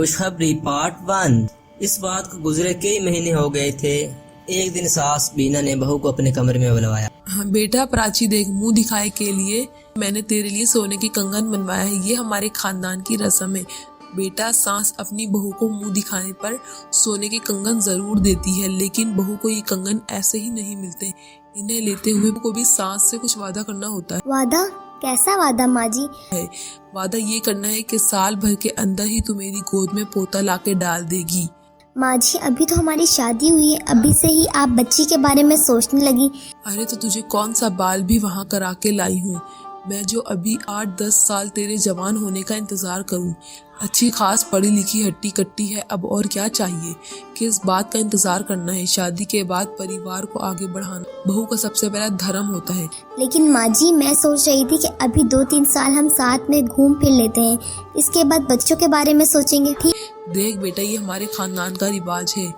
खुशखबरी पार्ट 1। इस बात को गुजरे कई महीने हो गए थे। एक दिन सास बीना ने बहू को अपने कमरे में बुलवाया। बेटा प्राची देख, मुंह दिखाए के लिए मैंने तेरे लिए सोने की कंगन बनवाया है। ये हमारे खानदान की रस्म है। बेटा, सास अपनी बहू को मुंह दिखाने पर सोने के कंगन जरूर देती है, लेकिन बहू को ये कंगन ऐसे ही नहीं मिलते। इन्हें लेते हुए को भी सास से कुछ वादा करना होता है। वादा? कैसा वादा माँ जी? वादा ये करना है कि साल भर के अंदर ही तू मेरी गोद में पोता लाके डाल देगी। माँ जी, अभी तो हमारी शादी हुई है, अभी से ही आप बच्ची के बारे में सोचने लगी। अरे तो तुझे कौन सा बाल भी वहाँ करा के लाई हूँ मैं, जो अभी 8-10 साल तेरे जवान होने का इंतजार करूँ। अच्छी खास पढ़ी लिखी हट्टी कट्टी है, अब और क्या चाहिए। किस बात का इंतजार करना है। शादी के बाद परिवार को आगे बढ़ाना बहू का सबसे पहला धर्म होता है। लेकिन माँ जी, मैं सोच रही थी कि अभी 2-3 साल हम साथ में घूम फिर लेते हैं, इसके बाद बच्चों के बारे में सोचेंगे। ठीक? देख बेटा, ये हमारे खानदान का रिवाज है।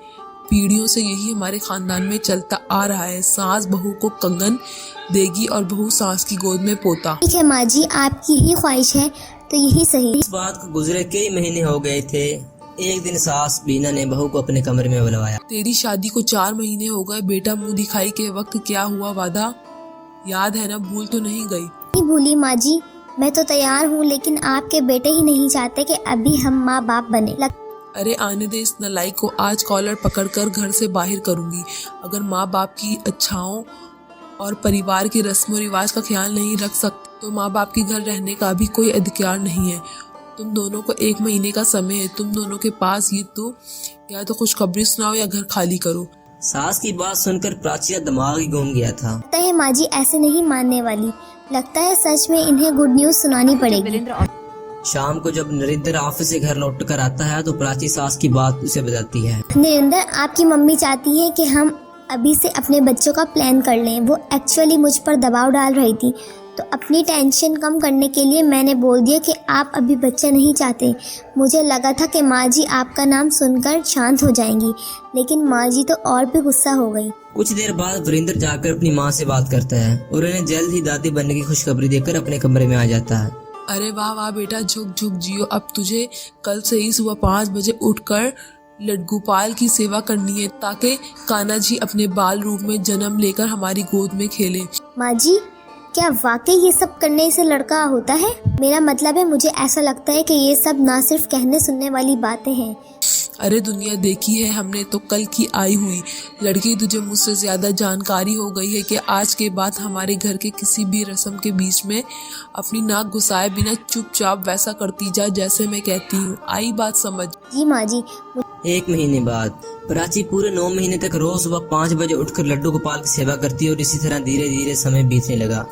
पीढ़ियों से यही हमारे खानदान में चलता आ रहा है। सास बहू को कंगन देगी और बहू सास की गोद में पोता। ठीक है माँ जी, आपकी ही ख्वाहिश है तो यही सही। इस बात को गुजरे कई महीने हो गए थे। एक दिन सास बीना ने बहू को अपने कमरे में बुलवाया। तेरी शादी को 4 महीने हो गए। बेटा, मुंह दिखाई के वक्त क्या हुआ वादा याद है ना? भूल तो नहीं गई? नहीं भूली माँ जी, मैं तो तैयार हूँ, लेकिन आपके बेटे ही नहीं चाहते कि अभी हम माँ बाप बने। अरे आने दे इस नालायक को। आज कॉलर पकड़कर घर से बाहर करूंगी। अगर माँ बाप की इच्छाओं और परिवार की रस्म रिवाज का ख्याल नहीं रख सकते तो माँ बाप के घर रहने का भी कोई अधिकार नहीं है। तुम दोनों को 1 महीने का समय है। तुम दोनों के पास ये तो या तो खुशखबरी सुनाओ या घर खाली करो। सास की बात सुनकर प्राची का दिमाग ही घूम गया था। लगता है माँ जी ऐसे नहीं मानने वाली। लगता है सच में इन्हें गुड न्यूज सुनानी पड़ेगी। शाम को जब नरेंद्र ऑफिस से घर लौट कर आता है तो प्राची सास की बात उसे बताती है। नरेंद्र, आपकी मम्मी चाहती है कि हम अभी से अपने बच्चों का प्लान कर लें। वो एक्चुअली मुझ पर दबाव डाल रही थी, तो अपनी टेंशन कम करने के लिए मैंने बोल दिया कि आप अभी बच्चा नहीं चाहते। मुझे लगा था कि माँ जी आपका नाम सुनकर शांत हो जाएंगी, लेकिन माँ जी तो और भी गुस्सा हो गई। कुछ देर बाद वीरेंद्र जाकर अपनी माँ से बात करता है और उन्हें जल्द ही दादी बनने की खुशखबरी देकर अपने कमरे में आ जाता है। अरे वाह वाह बेटा, झुक झुक जियो। अब तुझे कल से ही सुबह 5 बजे उठकर लड्डूपाल की सेवा करनी है, ताकि कान्हा जी अपने बाल रूप में जन्म लेकर हमारी गोद में खेले। माँ जी, क्या वाकई ये सब करने से लड़का होता है? मेरा मतलब है, मुझे ऐसा लगता है कि ये सब ना सिर्फ कहने सुनने वाली बातें हैं। अरे दुनिया देखी है हमने तो कल की आई हुई। लड़की, तुझे मुझसे ज्यादा जानकारी हो गई है कि आज के बाद हमारे घर के किसी भी रस्म के बीच में अपनी नाक घुसाए बिना चुपचाप वैसा करती जा जैसे मैं कहती हूँ। आई बात समझ? जी माँ जी। 1 महीने बाद प्राची पूरे 9 महीने तक रोज सुबह 5 बजे उठकर लड्डू गोपाल की सेवा करती और इसी तरह धीरे धीरे समय बीतने लगा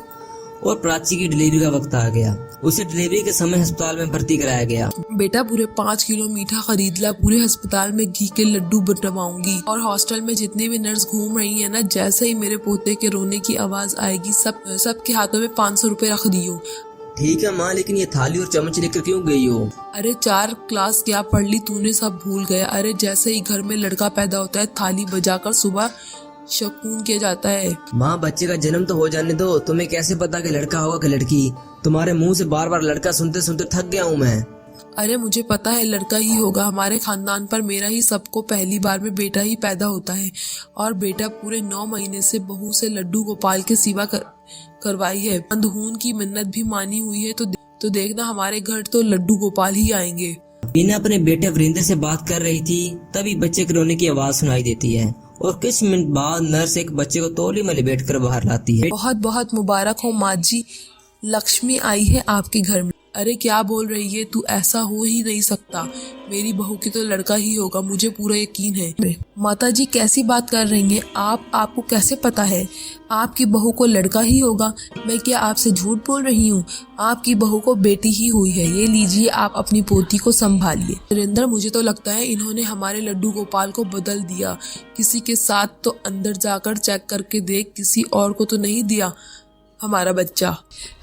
और प्राची की डिलीवरी का वक्त आ गया। उसे डिलीवरी के समय अस्पताल में भर्ती कराया गया। बेटा, पूरे 5 किलो मीठा खरीद ला। पूरे अस्पताल में घी के लड्डू बनवाऊंगी और हॉस्टल में जितनी भी नर्स घूम रही है ना, जैसे ही मेरे पोते के रोने की आवाज आएगी सबके हाथों में 500 रुपए रख दियो। ठीक है माँ, लेकिन ये थाली और चम्मच लेकर क्यों गई हो? अरे 4 क्लास क्या पढ़ ली तूने, सब भूल गया। अरे जैसे ही घर में लड़का पैदा होता है, थाली बजाकर सुबह शगुन किया जाता है। माँ, बच्चे का जन्म तो हो जाने दो। तुम्हें कैसे पता कि लड़का होगा कि लड़की? तुम्हारे मुंह से बार बार लड़का सुनते सुनते थक गया हूँ मैं। अरे मुझे पता है लड़का ही होगा। हमारे खानदान पर मेरा ही सबको पहली बार में बेटा ही पैदा होता है। और बेटा, पूरे 9 महीने से बहू से लड्डू गोपाल की सेवा करवाई है। अंधून की मिन्नत भी मानी हुई है, तो देखना हमारे घर तो लड्डू गोपाल ही आएंगे। बीना अपने बेटे वीरेंद्र से बात कर रही थी, तभी बच्चे के रोने की आवाज सुनाई देती है और कुछ मिनट बाद नर्स एक बच्चे को तौली में लिपेट कर बाहर लाती है। बहुत बहुत मुबारक हो माँ जी, लक्ष्मी आई है आपके घर में। अरे क्या बोल रही है तू? ऐसा हो ही नहीं सकता। मेरी बहू की तो लड़का ही होगा, मुझे पूरा यकीन है। माता जी कैसी बात कर रही हैं आप? आपको कैसे पता है आपकी बहू को लड़का ही होगा? मैं क्या आपसे झूठ बोल रही हूँ? आपकी बहू को बेटी ही हुई है। ये लीजिए, आप अपनी पोती को संभालिए। नरेंद्र, मुझे तो लगता है इन्होंने हमारे लड्डू गोपाल को बदल दिया। किसी के साथ तो अंदर जाकर चेक करके देख, किसी और को तो नहीं दिया हमारा बच्चा।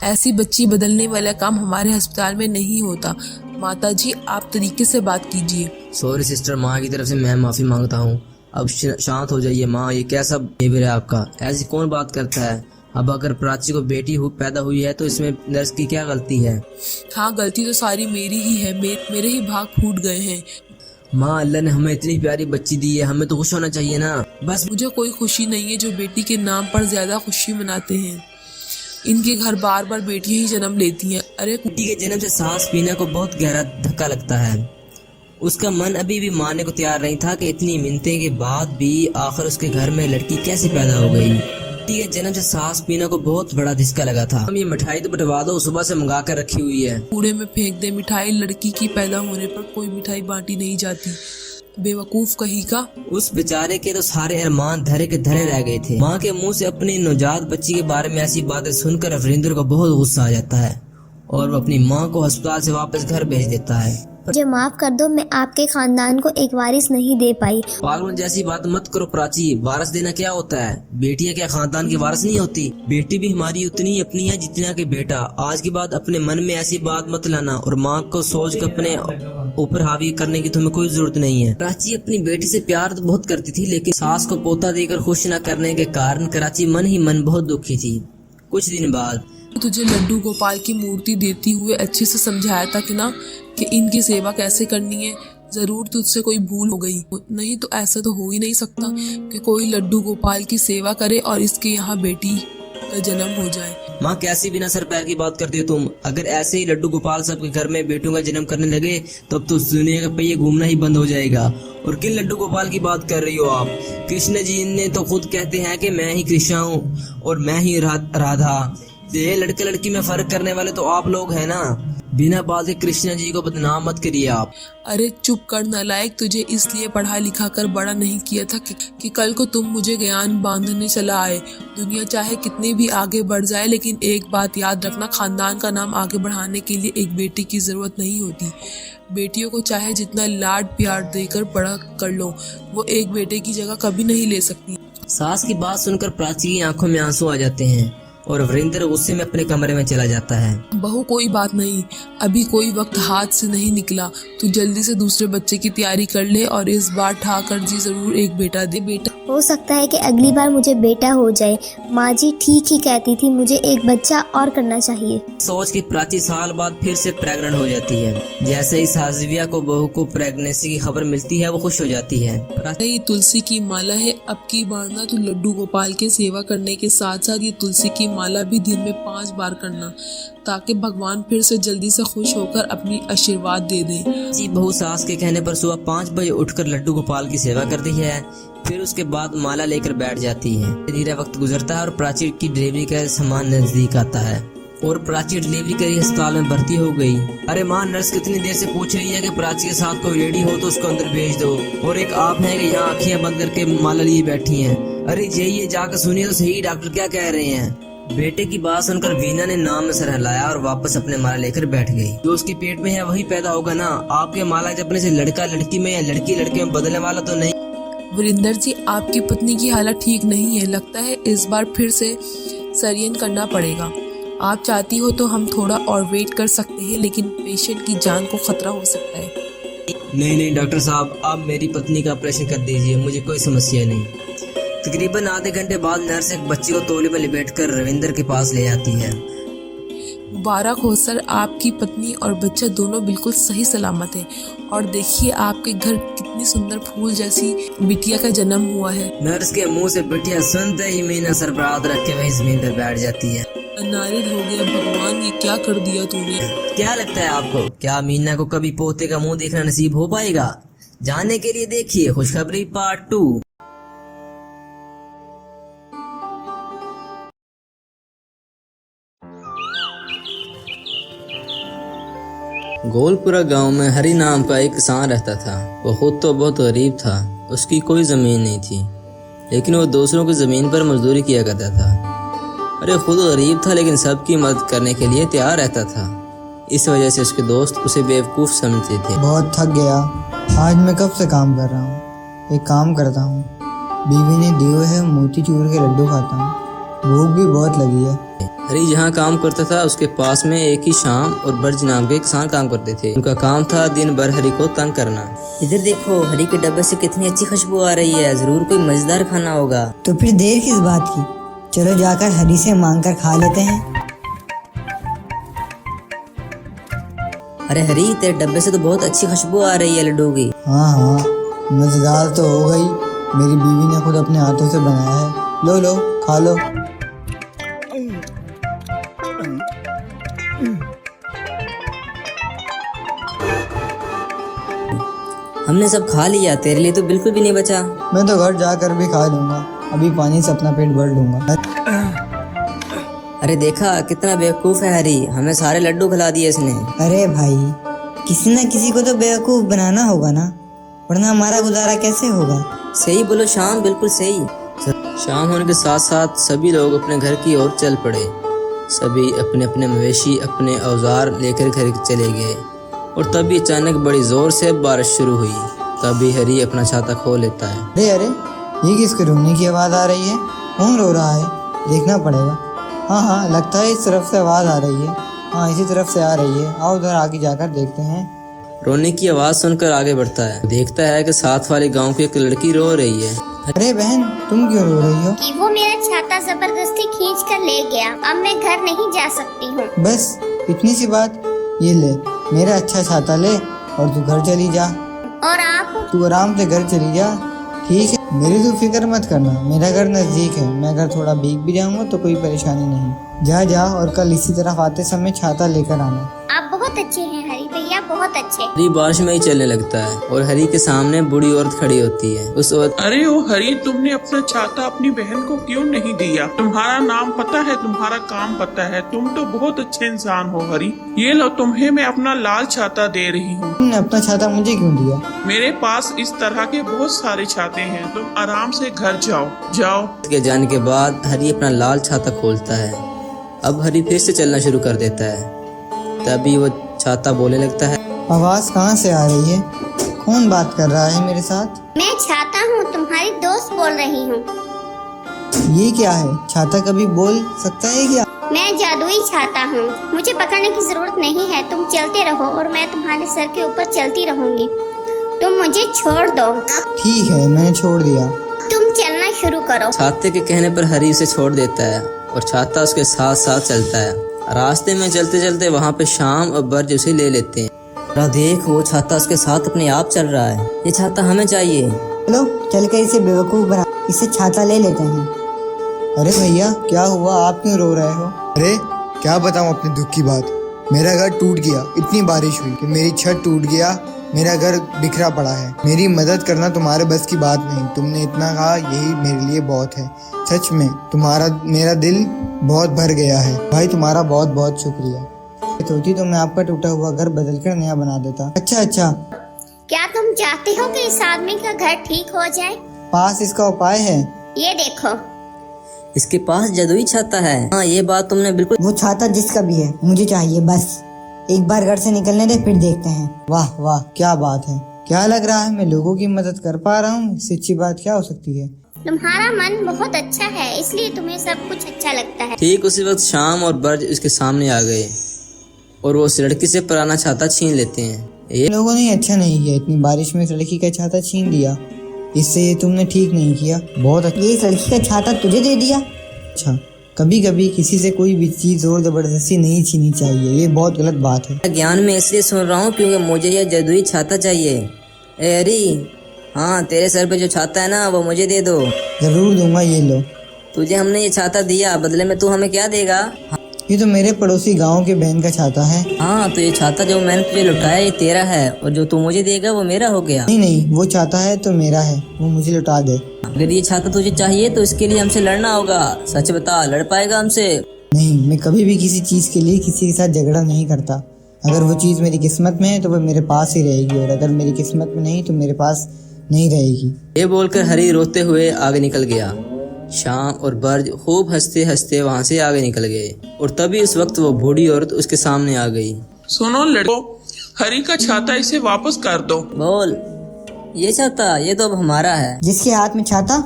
ऐसी बच्ची बदलने वाला काम हमारे अस्पताल में नहीं होता। माता जी, आप तरीके से बात कीजिए। सॉरी सिस्टर, माँ की तरफ से मैं माफी मांगता हूँ। अब शांत हो जाइए माँ। ये कैसा बिहेवियर है आपका? ऐसी कौन बात करता है? अब अगर प्राची को बेटी पैदा हुई है तो इसमें नर्स की क्या गलती है? हाँ, गलती तो सारी मेरी ही है। मेरे ही भाग फूट गए हैं। माँ, अल्लाह ने हमें इतनी प्यारी बच्ची दी है, हमें तो खुश होना चाहिए ना। बस मुझे कोई खुशी नहीं है जो बेटी के नाम पर ज्यादा खुशी मनाते हैं। इनके घर बार बार बेटियां ही जन्म लेती हैं। अरे बेटी के जन्म से सांस पीना को बहुत गहरा धक्का लगता है। उसका मन अभी भी मानने को तैयार नहीं था कि इतनी मिन्नतें के बाद भी आखिर उसके घर में लड़की कैसे पैदा हो गई। बेटी के जन्म से सांस पीना को बहुत बड़ा धक्का लगा था। हम ये मिठाई तो बंटवा दो, सुबह से मंगा कर रखी हुई है। कूड़े में फेंक दे मिठाई। लड़की की पैदा होने पर कोई मिठाई बांटी नहीं जाती। बेवकूफ कहीं का। उस बेचारे के तो सारे अरमान धरे के धरे रह गए थे। माँ के मुंह से अपनी नवजात बच्ची के बारे में ऐसी बातें सुनकर वरिंदर को बहुत गुस्सा आ जाता है और वो अपनी माँ को अस्पताल से वापस घर भेज देता है। मुझे माफ कर दो, मैं आपके खानदान को एक वारिस नहीं दे पाई। पागलों जैसी बात मत करो प्राची। वारिस देना क्या होता है? बेटियां क्या खानदान की वारिस नहीं होती? बेटी भी हमारी उतनी ही अपनी है जितना कि बेटा। आज के बाद अपने मन में ऐसी बात मत लाना और माँ को सोच कर अपने ऊपर हावी करने की तुम्हें कोई जरूरत नहीं है। प्राची अपनी बेटी से प्यार तो बहुत करती थी, लेकिन सास को पोता देकर खुश न करने के कारण कराची मन ही मन बहुत दुखी थी। कुछ दिन बाद तुझे लड्डू गोपाल की मूर्ति देती हुए अच्छे से समझाया था कि इनकी सेवा कैसे करनी है। जरूर तुझसे कोई भूल हो गई, नहीं तो ऐसा तो हो ही नहीं सकता कि कोई लड्डू गोपाल की सेवा करे और इसके यहाँ बेटी का जन्म हो जाए। माँ, कैसी बिना सर पैर की बात करती हो तुम? अगर ऐसे ही लड्डू गोपाल सबके घर में बेटों का जन्म करने लगे तब तो दुनिया का पहिया घूमना ही बंद हो जाएगा। और किन लड्डू गोपाल की बात कर रही हो आप? कृष्ण जी ने तो खुद कहते हैं कि मैं ही कृष्ण हूँ और मैं ही राधा। ये लड़के लड़की में फर्क करने वाले तो आप लोग हैं ना। बिना बात के कृष्ण जी को बदनाम मत करिए आप। अरे चुप कर नालायक। तुझे इसलिए पढ़ा लिखा कर बड़ा नहीं किया था कि कल को तुम मुझे ज्ञान बांधने चला आए। दुनिया चाहे कितनी भी आगे बढ़ जाए, लेकिन एक बात याद रखना, खानदान का नाम आगे बढ़ाने के लिए एक बेटी की जरूरत नहीं होती। बेटियों को चाहे जितना लाड प्यार देकर बड़ा कर लो, वो एक बेटे की जगह कभी नहीं ले सकती। सास की बात सुनकर प्राची की आंखों में आंसू आ जाते हैं और वरिंदर गुस्से में अपने कमरे में चला जाता है। बहू, कोई बात नहीं, अभी कोई वक्त हाथ से नहीं निकला। तू जल्दी से दूसरे बच्चे की तैयारी कर ले और इस बार ठाकर जी जरूर एक बेटा दे। बेटा हो सकता है कि अगली बार मुझे बेटा हो जाए। माँ जी ठीक ही कहती थी, मुझे एक बच्चा और करना चाहिए। सोच के प्राची साल बाद फिर से प्रेग्नेंट हो जाती है। जैसे ही साजिविया को बहू को प्रेगनेंसी की खबर मिलती है वो खुश हो जाती है। ये तुलसी की माला है। अब की बार ना तू लड्डू गोपाल की सेवा करने के साथ साथ ये तुलसी की माला भी दिन में 5 बार करना, ताकि भगवान फिर से जल्दी से खुश होकर अपनी आशीर्वाद दे दे। जी, बहू सास के कहने पर सुबह 5 बजे उठकर लड्डू गोपाल की सेवा करती है। फिर उसके बाद माला लेकर बैठ जाती है। धीरे वक्त गुजरता है और प्राची की डिलीवरी का सामान नजदीक आता है और प्राची डिलीवरी करी अस्पताल में भर्ती हो गई। अरे माँ, नर्स कितनी देर से पूछ रही है कि प्राची के साथ कोई रेडी हो तो उसको अंदर भेज दो, और एक आप है कि यहाँ आँखें बंद करके माला लिए बैठी हैं। अरे जाइए जाकर सुनिए तो सही डॉक्टर क्या कह रहे हैं। बेटे की बात सुनकर वीना ने नाम में सर हिलाया और वापस अपने माला लेकर बैठ गई। जो उसके पेट में है वही पैदा होगा ना। आपके माला जपने से लड़का लड़की में या लड़की लड़के में बदलने वाला तो नहीं। वरिंदर जी, आपकी पत्नी की हालत ठीक नहीं है। लगता है इस बार फिर से सरियन करना पड़ेगा। आप चाहती हो तो हम थोड़ा और वेट कर सकते हैं, लेकिन पेशेंट की जान को खतरा हो सकता है। नहीं डॉक्टर साहब, आप मेरी पत्नी का ऑपरेशन कर दीजिए, मुझे कोई समस्या नहीं। तकरीबन आधे घंटे बाद नर्स एक बच्ची को तौलिए में लिपेटकर रविंदर के पास ले जाती है। मुबारक हो सर, आपकी पत्नी और बच्चा दोनों बिल्कुल सही सलामत हैं। और देखिए आपके घर कितनी सुंदर फूल जैसी बिटिया का जन्म हुआ है। नर्स के मुंह से बिटिया सुनते ही मीना सरबराह रख के वहीं जमीन पर बैठ जाती है। नारिद हो गया। भगवान, ये क्या कर दिया तूने? क्या लगता है आपको, क्या मीना को कभी पोते का मुंह देखना नसीब हो पाएगा? जानने के लिए देखिए खुशखबरी पार्ट 2। गोलपुरा गांव में हरी नाम का एक किसान रहता था। वो खुद तो बहुत गरीब था, उसकी कोई ज़मीन नहीं थी, लेकिन वो दूसरों की ज़मीन पर मजदूरी किया करता था। अरे खुद गरीब था लेकिन सबकी मदद करने के लिए तैयार रहता था। इस वजह से उसके दोस्त उसे बेवकूफ़ समझते थे। बहुत थक गया, आज मैं कब से काम कर रहा हूँ। एक काम करता हूँ, बीवी ने दिए हुए मोती चूर के लड्डू खाता हूँ, भूख भी बहुत लगी है। हरी जहाँ काम करता था उसके पास में एक ही शाम और बर्ज नाम के किसान काम करते थे। उनका काम था दिन भर हरी को तंग करना। इधर देखो, हरी के डब्बे से कितनी अच्छी खुशबू आ रही है, जरूर कोई मजेदार खाना होगा। तो फिर देर किस बात की, चलो जाकर हरी से मांग कर खा लेते हैं। अरे हरी, तेरे डब्बे से तो बहुत अच्छी खुशबू आ रही है लड्डू की। हाँ हाँ, मजेदार तो हो गई। मेरी बीवी ने खुद अपने हाथों से बनाया है। लो लो, खा लो। हमने सब खा लिया, तेरे लिए तो बिल्कुल भी नहीं बचा। मैं तो घर जाकर भी खा लूंगा, अभी पानी से अपना पेट भर लूंगा। अरे देखा, कितना बेवकूफ है हरी, हमें सारे लड्डू खिला दिए इसने। अरे भाई, किसी न किसी को तो बेवकूफ बनाना होगा ना, वरना हमारा गुजारा कैसे होगा। सही बोलो शाम, बिल्कुल सही। शाम होने के साथ साथ सभी लोग अपने घर की ओर चल पड़े। सभी अपने अपने मवेशी, अपने औजार लेकर घर चले गए। और तभी अचानक बड़ी जोर से बारिश शुरू हुई। तभी हरी अपना छाता खोल लेता है। अरे अरे, ये किसके रोने की आवाज़ आ रही है? कौन रो रहा है? देखना पड़ेगा। हाँ हाँ, लगता है इस तरफ से आवाज़ आ रही है। हाँ, इसी तरफ से आ रही है। आओ उधर आगे जाकर देखते हैं। रोने की आवाज़ सुनकर आगे बढ़ता है। देखता है कि साथ वाले गांव की एक लड़की रो रही है। अरे बहन, तुम क्यों रो रही हो? कि वो मेरा छाता जबरदस्ती खींच कर ले गया, अब मैं घर नहीं जा सकती हूँ। बस इतनी सी बात? ये ले मेरा अच्छा छाता ले और तू घर चली जा। और आप? तू आराम से घर चली जा, ठीक है? मेरी तो फिक्र मत करना, मेरा घर नज़दीक है। मैं अगर थोड़ा भीग भी जाऊंगा तो कोई परेशानी नहीं। जा जा, और कल इसी तरफ आते समय छाता लेकर आना। आप बहुत अच्छे हैं हरी भैया, बहुत अच्छे। हरी बारिश में ही चलने लगता है और हरी के सामने बूढ़ी औरत खड़ी होती है। उस औरत, अरे ओ हरी, तुमने अपना छाता अपनी बहन को क्यों नहीं दिया? तुम्हारा नाम पता है, तुम्हारा काम पता है, तुम तो बहुत अच्छे इंसान हो हरी। ये लो, तुम्हें मैं अपना लाल छाता दे रही हूँ। तुमने अपना छाता मुझे क्यों दिया? मेरे पास इस तरह के बहुत सारे छाते हैं, तुम आराम से घर जाओ जाओ। के जाने के बाद हरी अपना लाल छाता खोलता है। अब हरी फिर से चलना शुरू कर देता है। तभी वो छाता बोलने लगता है। आवाज़ कहाँ से आ रही है? कौन बात कर रहा है मेरे साथ? मैं छाता हूँ, तुम्हारी दोस्त बोल रही हूँ। ये क्या है? छाता कभी बोल सकता है क्या? मैं जादुई छाता हूँ, मुझे पकड़ने की जरूरत नहीं है। तुम चलते रहो और मैं तुम्हारे सर के ऊपर चलती रहूंगी। तुम मुझे छोड़ दो। ठीक है, मैंने छोड़ दिया। तुम चलना शुरू करो। छाते के कहने पर हरी उसे छोड़ देता है और छाता उसके साथ साथ चलता है। रास्ते में चलते चलते वहाँ पे शाम और बर्ज उसे ले लेते हैं। देख, वो छाता उसके साथ अपने आप चल रहा है। ये छाता हमें चाहिए। चलो चल कर इसे बेवकूफ बना, इसे छाता ले लेते हैं। अरे भैया, क्या हुआ? आप क्यों रो रहे हो? अरे क्या बताऊं अपने दुख की बात। मेरा घर टूट गया, इतनी बारिश हुई कि मेरी छत टूट गया, मेरा घर बिखरा पड़ा है। मेरी मदद करना तुम्हारे बस की बात नहीं। तुमने इतना कहा, यही मेरे लिए बहुत है। सच में तुम्हारा मेरा दिल बहुत भर गया है भाई, तुम्हारा बहुत बहुत शुक्रिया। होती तो मैं आपका टूटा हुआ घर बदलकर नया बना देता। अच्छा, क्या तुम चाहते हो कि इस आदमी का घर ठीक हो जाए? पास इसका उपाय है। ये देखो। इसके पास जादुई छाता है। हाँ, ये बात तुमने बिल्कुल। वो छाता जिसका भी है, मुझे चाहिए। बस एक बार घर से निकलने दे, फिर देखते हैं। वाह वाह, क्या बात है। क्या लग रहा है मैं लोगों की मदद कर पा रहा हूँ? इससे अच्छी बात क्या हो सकती है? तुम्हारा मन बहुत अच्छा है, इसलिए तुम्हें सब कुछ अच्छा लगता है। ठीक उसी वक्त शाम और बर्ज उसके सामने आ गए और वो उस लड़की से पुराना छाता छीन लेते हैं। इन लोगों ने अच्छा नहीं किया, इतनी बारिश में इस लड़की का छाता छीन दिया। इससे ये तुमने ठीक नहीं किया। बहुत अच्छा, ये इस लड़की का छाता तुझे दे दिया। अच्छा, कभी कभी किसी से कोई भी चीज जोर जबरदस्ती नहीं छीननी चाहिए, ये बहुत गलत बात है। ज्ञान में इसलिए सुन रहा हूँ क्योंकि मुझे यह जादुई छाता चाहिए। ए हरी, हाँ, तेरे सर पे जो छाता है ना, वो मुझे दे दो। जरूर दूंगा, ये लो। तुझे हमने ये छाता दिया, बदले में तू हमें क्या देगा? ये तो मेरे पड़ोसी गांव के बहन का छाता है। हाँ, तो ये छाता जो मैंने तुझे लुटाया ये तेरा है और जो तू मुझे देगा वो मेरा हो गया। नहीं, वो छाता है तो मेरा है, वो मुझे लौटा दे। अगर ये छाता तुझे चाहिए तो इसके लिए हमसे लड़ना होगा। सच बता, लड़ पाएगा हमसे? नहीं, मैं कभी भी किसी चीज के लिए किसी के साथ झगड़ा नहीं करता। अगर वो चीज मेरी किस्मत में है तो वो मेरे पास ही रहेगी, और अगर मेरी किस्मत में नहीं तो मेरे पास नहीं रहेगी। ये बोलकर हरी रोते हुए आगे निकल गया। शाम और बर्ज खूब हंसते हंसते वहाँ से आगे निकल गए और तभी उस वक्त वो बूढ़ी औरत उसके सामने आ गई। सुनो लड़को, हरी का छाता इसे वापस कर दो। बोल, ये छाता ये तो अब हमारा है। जिसके हाथ में छाता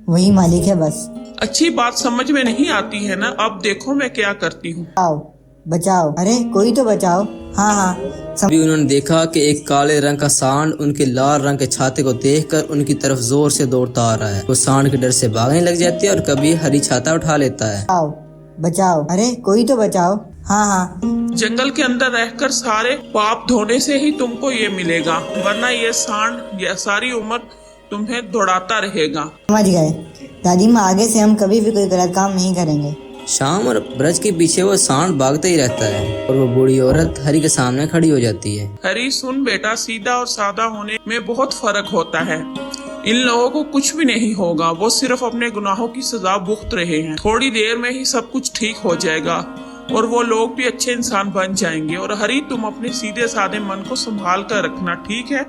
वही मालिक है। बस अच्छी बात समझ में नहीं आती है ना, अब देखो मैं क्या करती हूँ। आओ बचाओ, अरे कोई तो बचाओ। हाँ हाँ तभी उन्होंने देखा कि एक काले रंग का सांड उनके लाल रंग के छाते को देखकर उनकी तरफ जोर से दौड़ता आ रहा है। वो सांड के डर से भागने लग जाती है और कभी हरी छाता उठा लेता है। बचाओ बचाओ, अरे कोई तो बचाओ। हाँ हाँ जंगल के अंदर रहकर सारे पाप धोने से ही तुमको ये मिलेगा, वरना ये सांड ये सारी उम्र तुम्हें दौड़ाता रहेगा। समझ गए दादी माँ, आगे से हम कभी भी कोई गलत काम नहीं करेंगे। शाम और ब्रज के पीछे वो सांड भागता ही रहता है और वो बूढ़ी औरत हरी के सामने खड़ी हो जाती है। हरी सुन बेटा, सीधा और सादा होने में बहुत फर्क होता है। इन लोगों को कुछ भी नहीं होगा, वो सिर्फ अपने गुनाहों की सजा भुगत रहे हैं। थोड़ी देर में ही सब कुछ ठीक हो जाएगा और वो लोग भी अच्छे इंसान बन जाएंगे। और हरी, तुम अपने सीधे साधे मन को संभाल कर रखना, ठीक है?